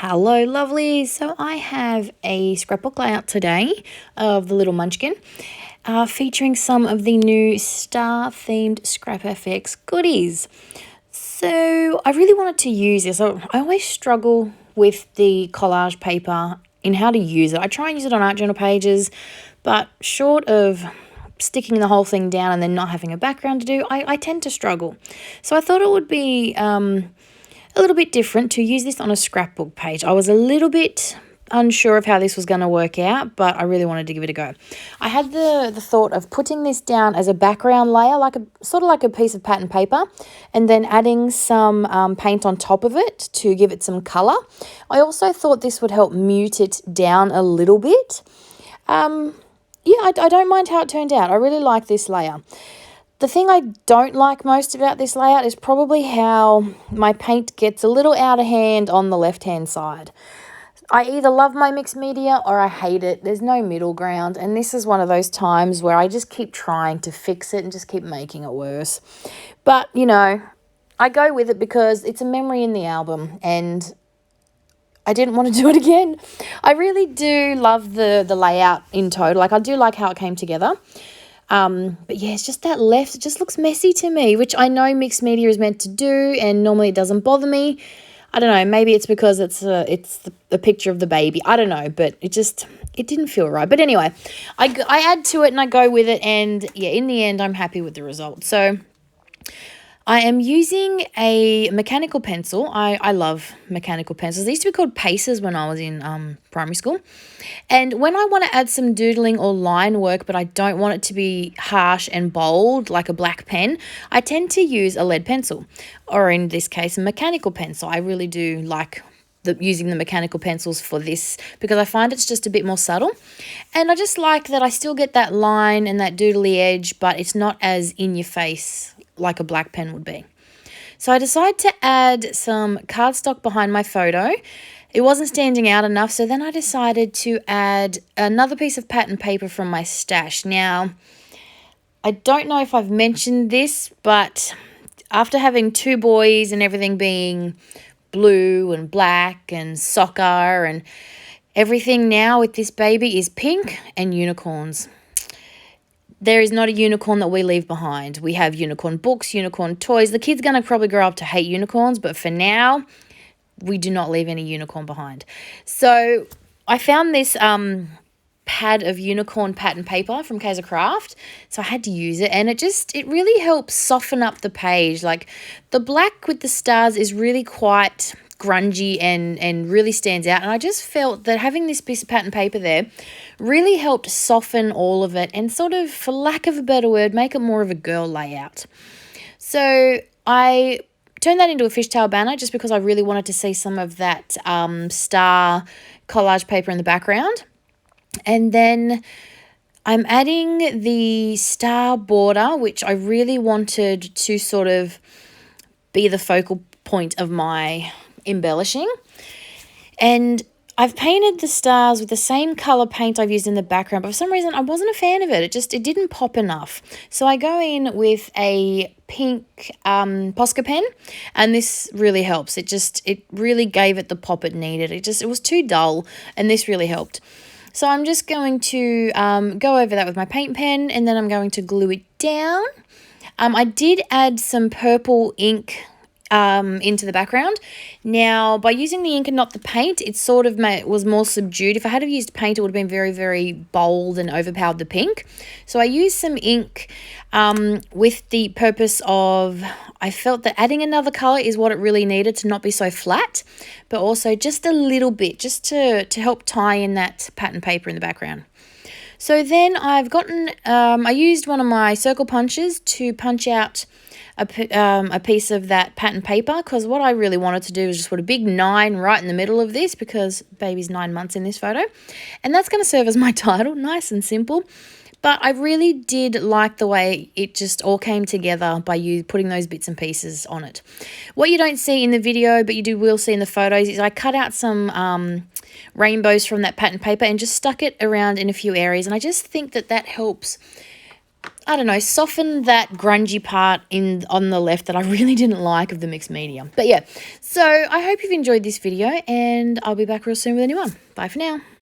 Hello, lovely. So I have a scrapbook layout today of the Little Munchkin, featuring some of the new star-themed Scrap FX goodies. So I really wanted to use this. I always struggle with the collage paper in how to use it. I try and use it on art journal pages, but short of sticking the whole thing down and then not having a background to do, I tend to struggle. So I thought it would be a little bit different to use this on a scrapbook page. I was a little bit unsure of how this was going to work out, but I really wanted to give it a go. I had the thought of putting this down as a background layer, sort of like a piece of pattern paper, and then adding some paint on top of it to give it some colour. I also thought this would help mute it down a little bit. I don't mind how it turned out. I really like this layer. The thing I don't like most about this layout is probably how my paint gets a little out of hand on the left-hand side. I either love my mixed media or I hate it. There's no middle ground, and this is one of those times where I just keep trying to fix it and just keep making it worse. But, I go with it because it's a memory in the album, and I didn't want to do it again. I really do love the layout in total. I do like how it came together. But yeah, it's just that left, it just looks messy to me, which I know mixed media is meant to do, and normally it doesn't bother me. I don't know, maybe it's because it's the picture of the baby. I don't know, but it didn't feel right. But anyway, I add to it and I go with it, and yeah, in the end, I'm happy with the result. So I am using a mechanical pencil. I love mechanical pencils. They used to be called Pacers when I was in primary school. And when I want to add some doodling or line work, but I don't want it to be harsh and bold like a black pen, I tend to use a lead pencil, or in this case, a mechanical pencil. I really do like using the mechanical pencils for this because I find it's just a bit more subtle. And I just like that I still get that line and that doodly edge, but it's not as in your face like a black pen would be. So I decided to add some cardstock behind my photo. It wasn't standing out enough, so then I decided to add another piece of pattern paper from my stash. Now, I don't know if I've mentioned this, but after having two boys and everything being blue and black and soccer and everything now with this baby is pink and unicorns. There is not a unicorn that we leave behind. We have unicorn books, unicorn toys. The kid's going to probably grow up to hate unicorns, but for now, we do not leave any unicorn behind. So I found this pad of unicorn pattern paper from Kaiser Craft, so I had to use it, and it really helps soften up the page. Like the black with the stars is really quite grungy and really stands out, and I just felt that having this piece of pattern paper there really helped soften all of it and sort of, for lack of a better word, make it more of a girl layout. So I turned that into a fishtail banner just because I really wanted to see some of that star collage paper in the background. And then I'm adding the star border, which I really wanted to sort of be the focal point of my embellishing. And I've painted the stars with the same colour paint I've used in the background, but for some reason I wasn't a fan of it. It didn't pop enough. So I go in with a pink Posca pen, and this really helps. It really gave it the pop it needed. It was too dull, and this really helped. So I'm just going to go over that with my paint pen, and then I'm going to glue it down. I did add some purple ink into the background. Now, by using the ink and not the paint, it sort of was more subdued. If I had used paint, it would have been very, very bold and overpowered the pink. So I used some ink with the purpose of, I felt that adding another colour is what it really needed to not be so flat, but also just a little bit, just to help tie in that pattern paper in the background. So then I've I used one of my circle punches to punch out a piece of that pattern paper, because what I really wanted to do was just put a big 9 right in the middle of this, because baby's 9 months in this photo, and that's going to serve as my title. Nice and simple. But I really did like the way it just all came together by you putting those bits and pieces on it. What you don't see in the video, but will see in the photos, is I cut out some rainbows from that pattern paper and just stuck it around in a few areas, and I just think that helps I don't know, soften that grungy part on the left that I really didn't like of the mixed media. But yeah, so I hope you've enjoyed this video, and I'll be back real soon with a new one. Bye for now.